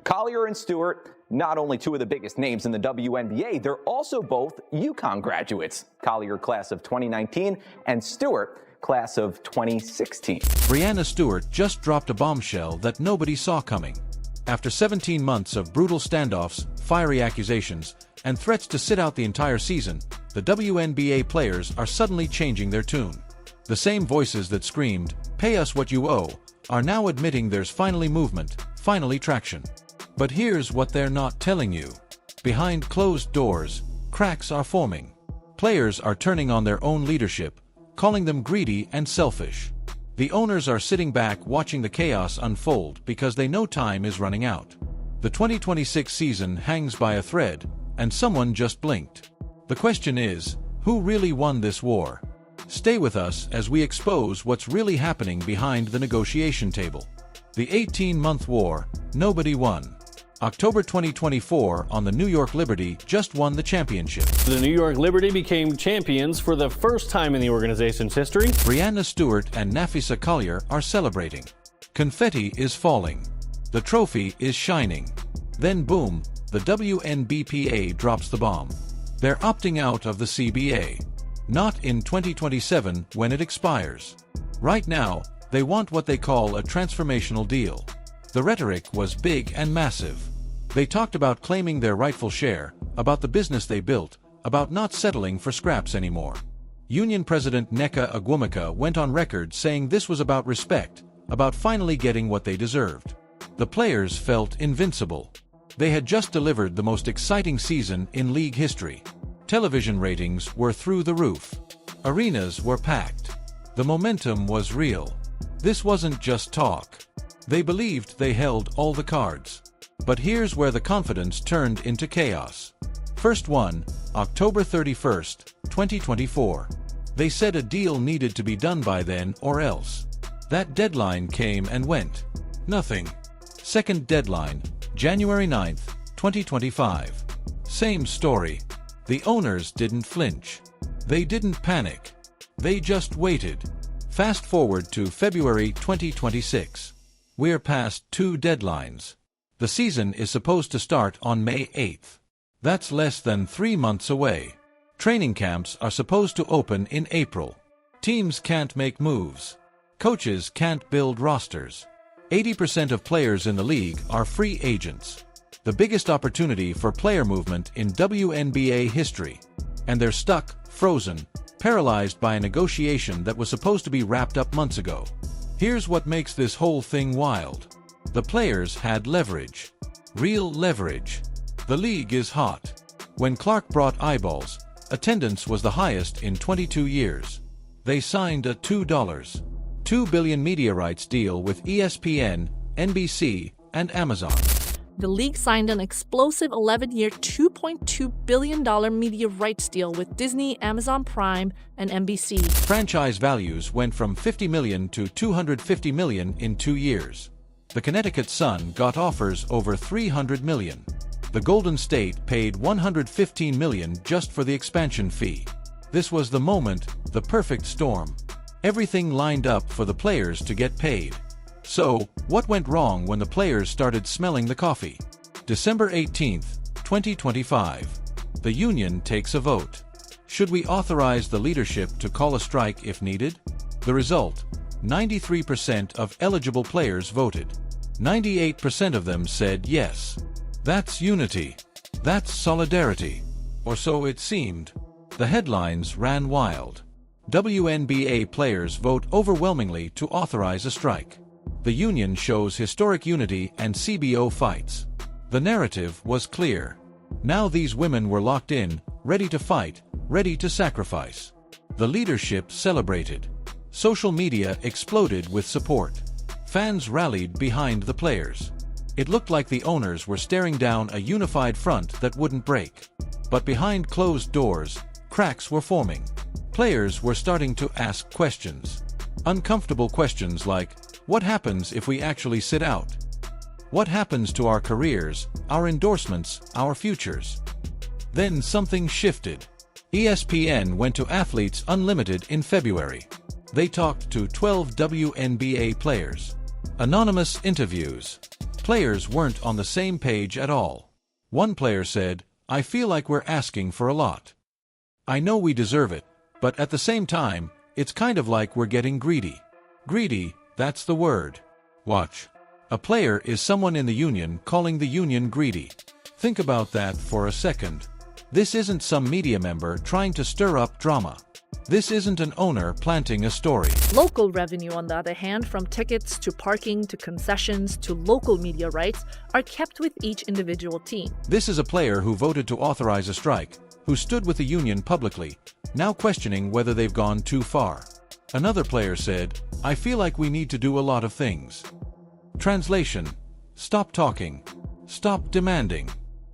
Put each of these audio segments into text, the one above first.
Collier and Stewart, not only two of the biggest names in the WNBA, they're also both UConn graduates. Collier, class of 2019, and Stewart, class of 2016. Brianna Stewart just dropped a bombshell that nobody saw coming. After 17 months of brutal standoffs, fiery accusations, and threats to sit out the entire season, the WNBA players are suddenly changing their tune. The same voices that screamed, "Pay us what you owe," are now admitting there's finally movement, finally traction. But here's what they're not telling you. Behind closed doors, cracks are forming. Players are turning on their own leadership, calling them greedy and selfish. The owners are sitting back watching the chaos unfold because they know time is running out. The 2026 season hangs by a thread, and someone just blinked. The question is, who really won this war? Stay with us as we expose what's really happening behind the negotiation table. The 18-month war, nobody won. October 2024 on the New York Liberty just won the championship. The New York Liberty became champions for the first time in the organization's history. Brianna Stewart and Nafisa Collier are celebrating. Confetti is falling. The trophy is shining. Then boom, the WNBPA drops the bomb. They're opting out of the CBA. Not in 2027 when it expires. Right now, they want what they call a transformational deal. The rhetoric was big and massive. They talked about claiming their rightful share, about the business they built, about not settling for scraps anymore. Union President Nneka Agwumika went on record saying this was about respect, about finally getting what they deserved. The players felt invincible. They had just delivered the most exciting season in league history. Television ratings were through the roof. Arenas were packed. The momentum was real. This wasn't just talk. They believed they held all the cards. But here's where the confidence turned into chaos. First one, October 31st, 2024. They said a deal needed to be done by then or else. That deadline came and went. Nothing. Second deadline, January 9th, 2025. Same story. The owners didn't flinch. They didn't panic. They just waited. Fast forward to February 2026. We're past 2 deadlines. The season is supposed to start on May 8th. That's less than 3 months away. Training camps are supposed to open in April. Teams can't make moves. Coaches can't build rosters. 80% of players in the league are free agents. The biggest opportunity for player movement in WNBA history. And they're stuck, frozen, paralyzed by a negotiation that was supposed to be wrapped up months ago. Here's what makes this whole thing wild. The players had leverage. Real leverage. The league is hot. When Clark brought eyeballs, attendance was the highest in 22 years. They signed a $2 billion media rights deal with ESPN, NBC, and Amazon. The league signed an explosive 11-year, $2.2 billion media rights deal with Disney, Amazon Prime, and NBC. Franchise values went from $50 million to $250 million in 2 years. The Connecticut Sun got offers over $300 million. The Golden State paid $115 million just for the expansion fee. This was the moment, the perfect storm. Everything lined up for the players to get paid. So, what went wrong when the players started smelling the coffee? December 18th, 2025. The union takes a vote. Should we authorize the leadership to call a strike if needed? The result, 93% of eligible players voted. 98% of them said yes. That's unity. That's solidarity. Or so it seemed. The headlines ran wild. WNBA players vote overwhelmingly to authorize a strike. The union shows historic unity and CBO fights. The narrative was clear. Now these women were locked in, ready to fight, ready to sacrifice. The leadership celebrated. Social media exploded with support. Fans rallied behind the players. It looked like the owners were staring down a unified front that wouldn't break. But behind closed doors, cracks were forming. Players were starting to ask questions. Uncomfortable questions like, what happens if we actually sit out? What happens to our careers, our endorsements, our futures? Then something shifted. ESPN went to Athletes Unlimited in February. They talked to 12 WNBA players. Anonymous interviews. Players weren't on the same page at all. One player said, "I feel like we're asking for a lot. I know we deserve it, but at the same time, it's kind of like we're getting greedy." Greedy, that's the word. Watch. A player is someone in the union calling the union greedy. Think about that for a second. This isn't some media member trying to stir up drama. This isn't an owner planting a story. Local revenue, on the other hand, from tickets to parking to concessions to local media rights, are kept with each individual team. This is a player who voted to authorize a strike, who stood with the union publicly, now questioning whether they've gone too far. Another player said, "I feel like we need to do a lot of things." Translation: stop talking. Stop demanding.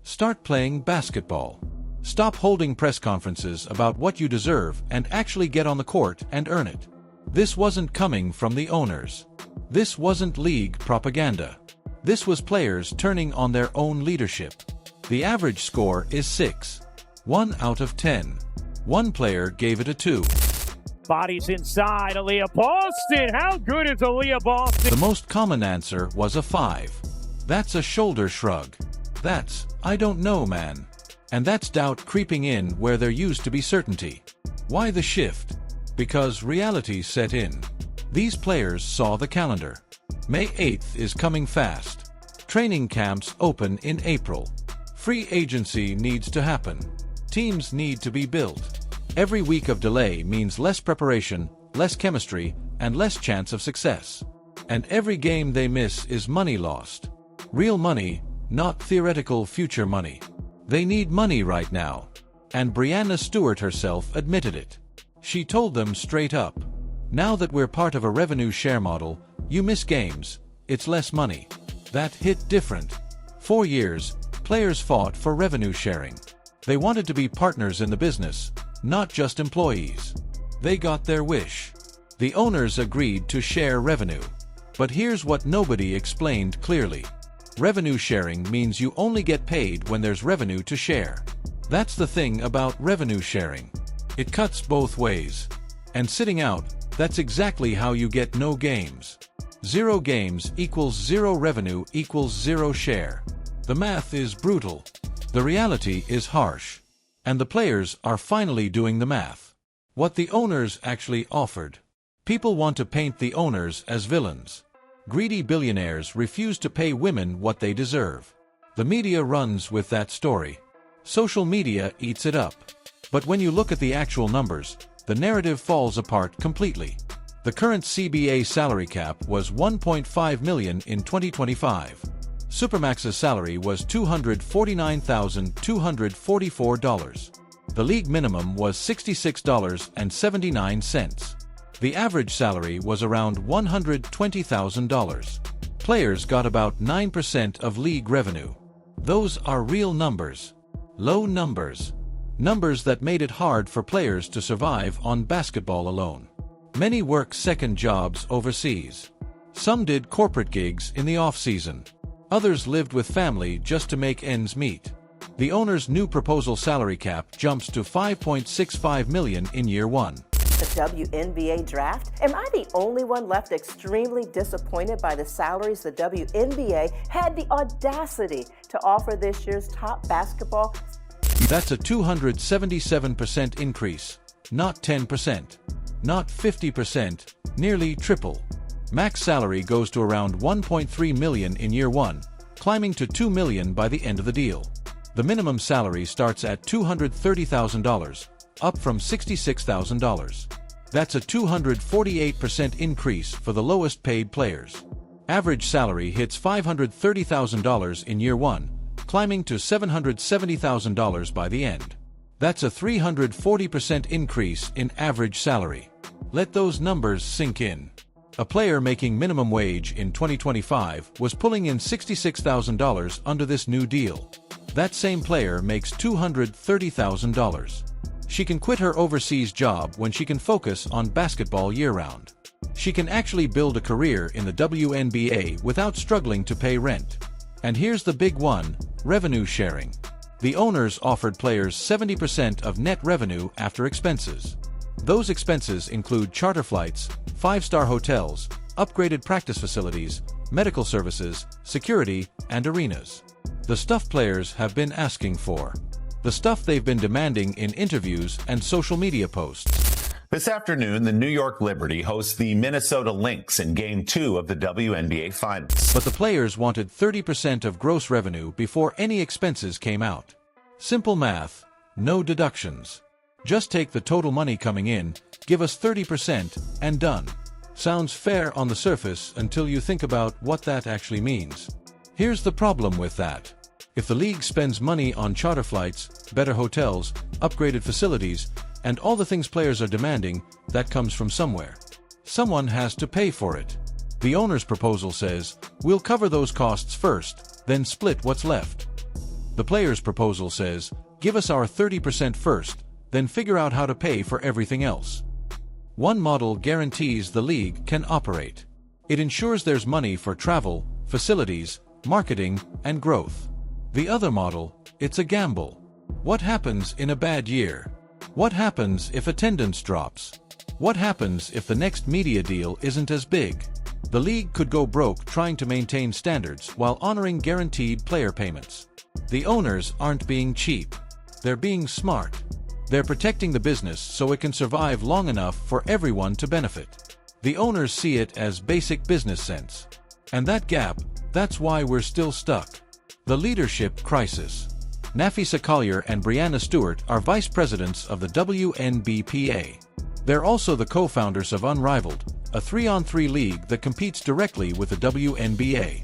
Start playing basketball. Stop holding press conferences about what you deserve and actually get on the court and earn it. This wasn't coming from the owners. This wasn't league propaganda. This was players turning on their own leadership. The average score is 6. 1 out of 10. One player gave it a 2. Bodies inside, Aaliyah Boston. How good is Aaliyah Boston? The most common answer was a 5. That's a shoulder shrug. That's, "I don't know, man." And that's doubt creeping in where there used to be certainty. Why the shift? Because reality set in. These players saw the calendar. May 8th is coming fast. Training camps open in April. Free agency needs to happen. Teams need to be built. Every week of delay means less preparation, less chemistry, and less chance of success. And every game they miss is money lost. Real money, not theoretical future money. They need money right now. And Brianna Stewart herself admitted it. She told them straight up, "Now that we're part of a revenue share model, you miss games, it's less money." That hit different. For years, players fought for revenue sharing. They wanted to be partners in the business, not just employees. They got their wish. The owners agreed to share revenue. But here's what nobody explained clearly. Revenue sharing means you only get paid when there's revenue to share. That's the thing about revenue sharing. It cuts both ways. And sitting out, that's exactly how you get no games. 0 games equals 0 revenue equals 0 share. The math is brutal. The reality is harsh. And the players are finally doing the math. What the owners actually offered. People want to paint the owners as villains. Greedy billionaires refuse to pay women what they deserve. The media runs with that story. Social media eats it up. But when you look at the actual numbers, the narrative falls apart completely. The current CBA salary cap was $1.5 million in 2025. Supermax's salary was $249,244. The league minimum was $66.79. The average salary was around $120,000. Players got about 9% of league revenue. Those are real numbers. Low numbers. Numbers that made it hard for players to survive on basketball alone. Many work second jobs overseas. Some did corporate gigs in the off-season. Others lived with family just to make ends meet. The owner's new proposal salary cap jumps to $5.65 million in year 1. The WNBA draft? Am I the only one left extremely disappointed by the salaries the WNBA had the audacity to offer this year's top basketball? That's a 277% increase, not 10%, not 50%, nearly triple. Max salary goes to around $1.3 million in year 1, climbing to $2 million by the end of the deal. The minimum salary starts at $230,000, up from $66,000. That's a 248% increase for the lowest paid players. Average salary hits $530,000 in year 1, climbing to $770,000 by the end. That's a 340% increase in average salary. Let those numbers sink in. A player making minimum wage in 2025 was pulling in $66,000 under this new deal. That same player makes $230,000. She can quit her overseas job when she can focus on basketball year-round. She can actually build a career in the WNBA without struggling to pay rent. And here's the big one, revenue sharing. The owners offered players 70% of net revenue after expenses. Those expenses include charter flights, 5-star hotels, upgraded practice facilities, medical services, security, and arenas. The stuff players have been asking for. The stuff they've been demanding in interviews and social media posts. This afternoon, the New York Liberty hosts the Minnesota Lynx in Game 2 of the WNBA Finals. But the players wanted 30% of gross revenue before any expenses came out. Simple math, no deductions. Just take the total money coming in, give us 30%, and done. Sounds fair on the surface until you think about what that actually means. Here's the problem with that. If the league spends money on charter flights, better hotels, upgraded facilities, and all the things players are demanding, that comes from somewhere. Someone has to pay for it. The owner's proposal says, we'll cover those costs first, then split what's left. The player's proposal says, give us our 30% first, then figure out how to pay for everything else. One model guarantees the league can operate. It ensures there's money for travel, facilities, marketing, and growth. The other model, it's a gamble. What happens in a bad year? What happens if attendance drops? What happens if the next media deal isn't as big? The league could go broke trying to maintain standards while honoring guaranteed player payments. The owners aren't being cheap. They're being smart. They're protecting the business so it can survive long enough for everyone to benefit. The owners see it as basic business sense. And that gap, that's why we're still stuck. The leadership crisis. Nafisa Collier and Brianna Stewart are vice presidents of the WNBPA. They're also the co-founders of Unrivaled, a 3-on-3 league that competes directly with the WNBA.